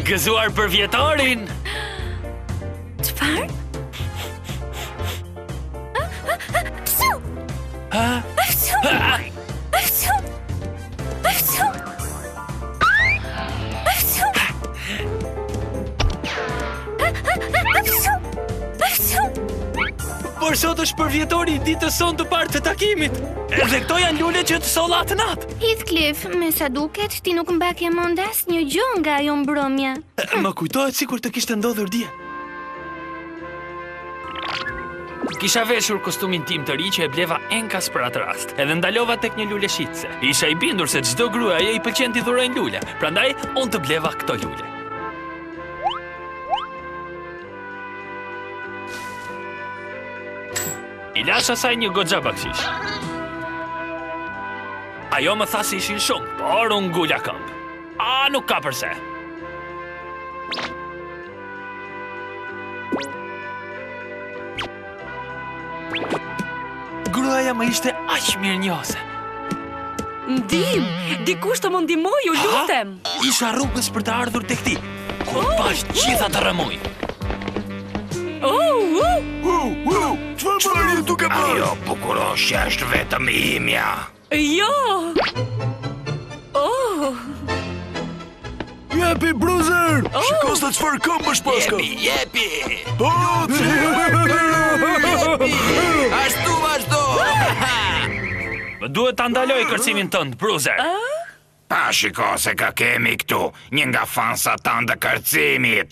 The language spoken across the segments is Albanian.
Gëzuar për vjetorin! Çfarë? Por sot është për vjetori ditës sonë të parë të takimit. Edhe këto janë lule që të solla atë natë. Heathcliff, me sa duket, ti nuk mbakje mend asnjë gjë nga ajo mbrëmje. Më kujtohet sikur të kishte ndodhur dje. Kisha veshur kostumin tim të ri që e bleva enkas për atë rast, edhe ndalova tek një lule shitse. Isha i bindur se çdo gruaje i pëlqen t'i dhurojnë lule, prandaj unë të bleva këto lule. I lash asaj një goxha bakshish. Ajo më tha se ishin shumë, por unë ngula këmbë. Nuk ka përse. Gruaja më ishte aq mirënjohëse. Ndim, dikush të më ndihmoj, ju lutem. Isha rrugës për të ardhur tek ti. Kur pash gjitha të rrëmuj. Çfarë je duke bërë? Ajo bukuroshja është vetëm imja. Jo. Jepi, Bruiser! Shiko se çfarë këmbësh paska. Jepi! Po, Ashtu vazhdo! Duhet ta ndaloj kërcimin tënd, Bruiser. Pa shiko se ka kemi këtu, një nga fansat tanë të kërcimit.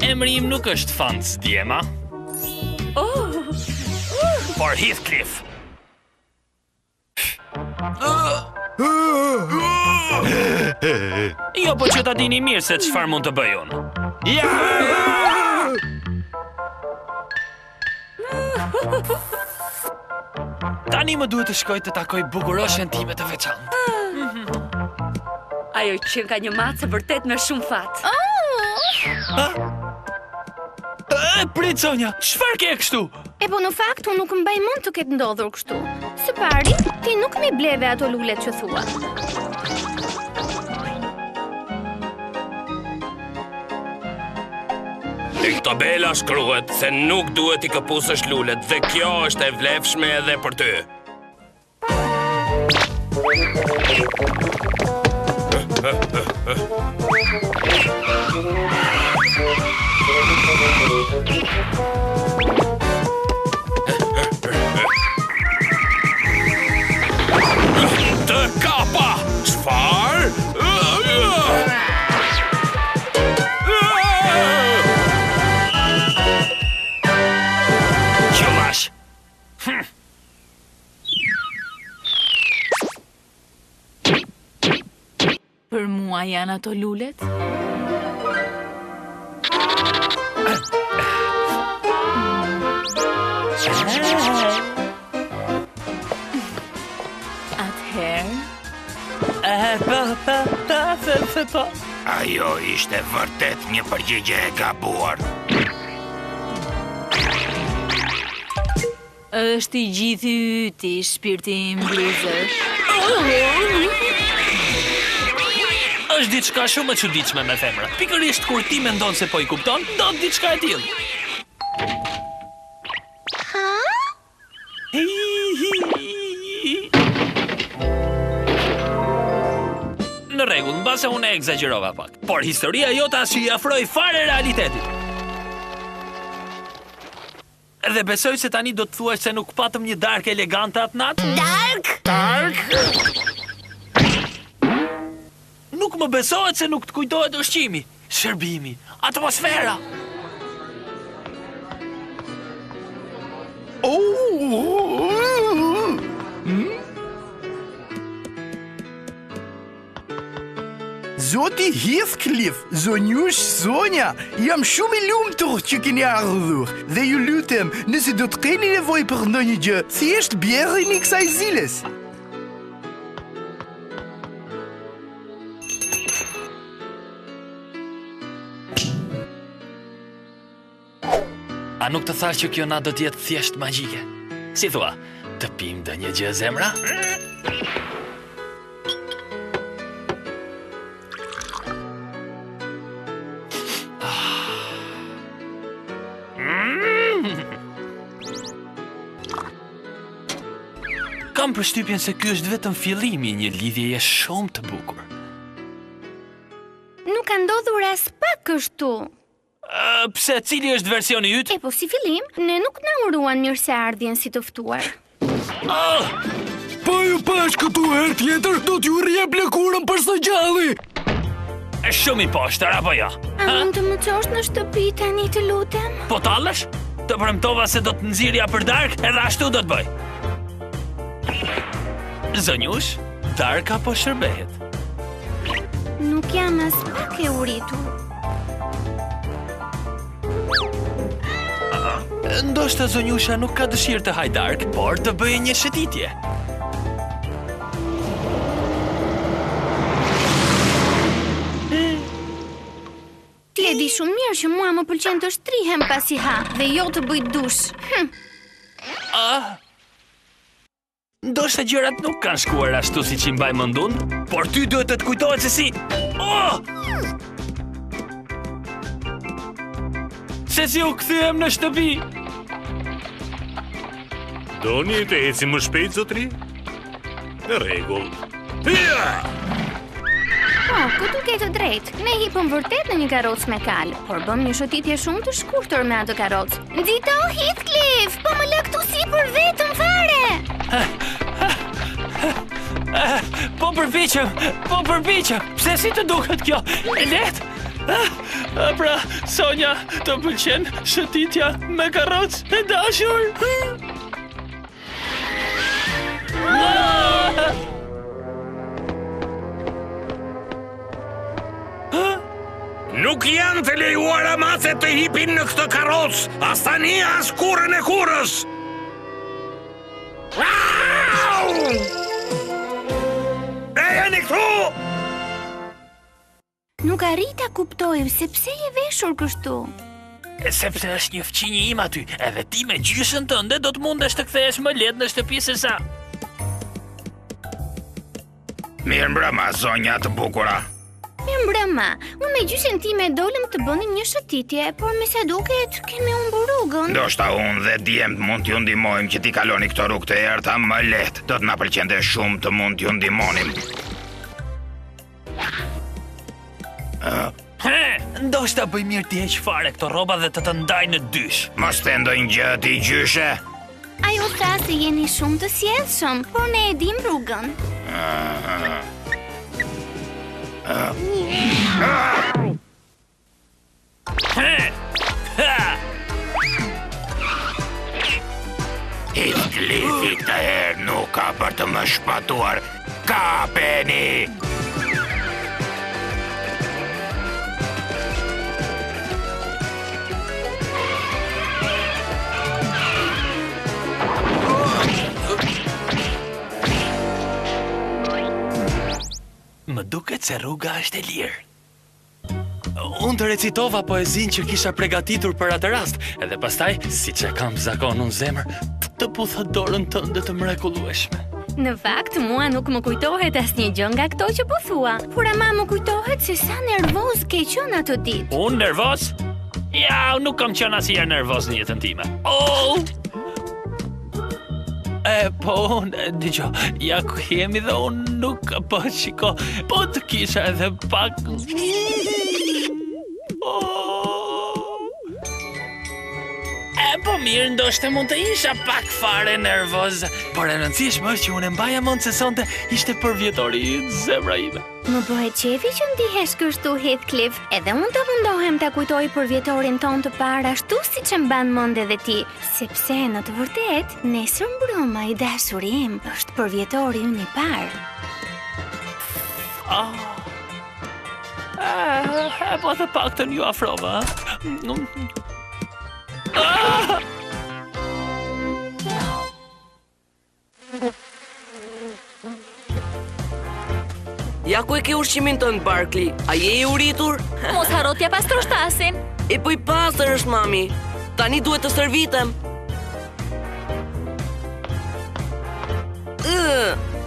Emri im nuk është Fans Djema. Por Heathcliff. Jo, po që ta dini mirë se çfarë mund të bëj unë. Tani më duhet të shkoj të takoj bukuroshen time të veçantë. Ajo që ka një macë vërtet me shumë fat. Prit, Sonja, çfarë ke kështu? E po në fakt unë nuk mbaj mend të ketë ndodhur kështu. Së pari, ti nuk mi bleve ato lulet që thua. Tek tabela shkruhet se nuk duhet i këpusësh lulet dhe kjo është e vlefshme edhe për ty. Të kapa! Çfarë? Qëllash! Për mua janë ato lulet? Po. Ajo ishte vërtet një përgjigje e gabuar. Është i gjithë yti, shpirti im, Bruiser. Është diçka shumë e çuditshme me femra. Pikërisht kur ti mendon se po i kupton, ndodh diçka e tillë. Në rregull, mbase unë e egzagjerova pak. Por historia jote as i afroi fare realitetit. Dhe besoj se tani do të thuash se nuk patëm një darkë elegante atë natë? Dark? Nuk më besohet se nuk të kujtohet ushqimi, shërbimi, atmosfera. Zoti Heathcliff, zonjush Sonja, jam shumë i lumtur që keni ardhur dhe ju lutem, nëse do të keni nevojë për ndonjë gjë, thjesht bjerrini kësaj ziles. A nuk të thash që kjo natë do të jetë thjesht magjike? Si thua, të pim ndonjë gjë, zemra? kam përshtypjen se ky është vetëm fillimi i një lidhjeje shumë të bukur. Nuk ka ndodhur as pak kështu. Pse, cili është versioni yt? E po si fillim, ne nuk na uruan mirëseardhjen si të ftuar. Po ju pash këtu herë tjetër, do t'ju rjep lëkurën për së gjalli. Është shumë i poshtër, apo jo? A mund të më çosh në shtëpi tani, të lutem? Po tallesh? Të premtova se do të nxirja për darkë, edhe ashtu do të bëj. Zonjush, darka po shërbehet. Nuk jam as pak e uritur. Ndoshta zonjusha nuk ka dëshirë të haj darkë, por të bëjë një shëtitje. Ti e di shumë mirë që mua më pëlqen të shtrihem pasi ha dhe jo të bëj dush. Ndoshta gjërat nuk kanë shkuar ashtu siç i mbaj mendun, por ty duhet të kujtohet se si. Se si u kthyem në shtëpi. Doni të eci më shpejt, zotri? Në rregull. Po, këtu ke të drejtë. Ne hipëm vërtet në një karrocë me kal, por bëm një shëtitje shumë të shkurtër me atë karrocë. Nxito, Heathcliff, po më lë këtu sipër vetëm fare. Po përpiqem. Pse si të duket kjo? E lehtë? Pra, Sonja, të pëlqen shëtitja me karrocë e dashur? Nuk janë të lejuara macet të hipin në këtë karrocë, as tani as kurrën e kurrës. Ejeni këtu! Nuk arrita kuptoj se pse je veshur kështu. Sepse është një fëqinj im aty, edhe ti me gjyshën tënde do të mundesh të kthehesh më lehtë në shtëpi se sa. Mirë mbrëma, zonja të bukura. Mirë mbrëma, unë me gjyshen time dolëm të bënim një shëtitje, por me sa duket kemi humbur rrugën. Ndoshta unë dhe djemt mund t'ju ndihmojmë që t'i kaloni këto rrugë të errta më lehtë. Do të na pëlqente shumë të mund t'ju ndihmonim. Ndoshta bëj mirë t'i heq fare këto rroba dhe të ndaj në dysh. Mos të ndonjë gjë ti gjyshe. Ajo tha se jeni shumë të sjellshëm, por ne e dim rrugën. Heathcliffi të herë nuk ka për të më shpatuar. Kapeni! Më duket se rruga është e lirë. Unë të recitova poezinë që kisha përgatitur për atë rast, edhe pastaj, siç e kam zakon në zemër, të putha dorën tënde të mrekullueshme. Në fakt, mua nuk më kujtohet asnjë gjë nga këto që po thua, por ama më kujtohet se sa nervoz ke qenë atë ditë. Unë nervoz? Ja, unë nuk kam qenë asnjëherë nervoz në jetën time. Po unë, digjo, ja ku jemi dhe unë nuk, po shiko, po të kisha edhe pak... Po mirë, ndoshte mund të isha pak fare nervoz, por e rëndësishme është që unë e mbaja mend se sonte ishte përvjetori i zemra ime. Më bëhet qefi që ndihesh kështu, Heathcliff, edhe unë të mundohem ta kujtoj përvjetorin ton të parë ashtu siç e mban mend edhe ti, sepse në të vërtetë nesër mbrëmë i dashuri im është përvjetori ynë i parë. Po të paktën ju afrova. Ja ku e ke ushqimin tënd, Barkley? A je i uritur? Mos harro t'ja pastrosh tasin. E po i pastër është, mami. Tani duhet të stërvitem.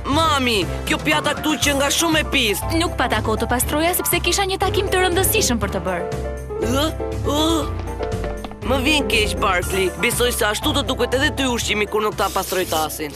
Mami, kjo pjata këtu që nga shumë e pist. Nuk pata kohë të pastroja sepse kisha një takim të rëndësishëm për të bërë. Më vjen keq, Barkley. Besoj se ashtu të duket edhe ty ushqimi kur nuk ta pastroj tasin.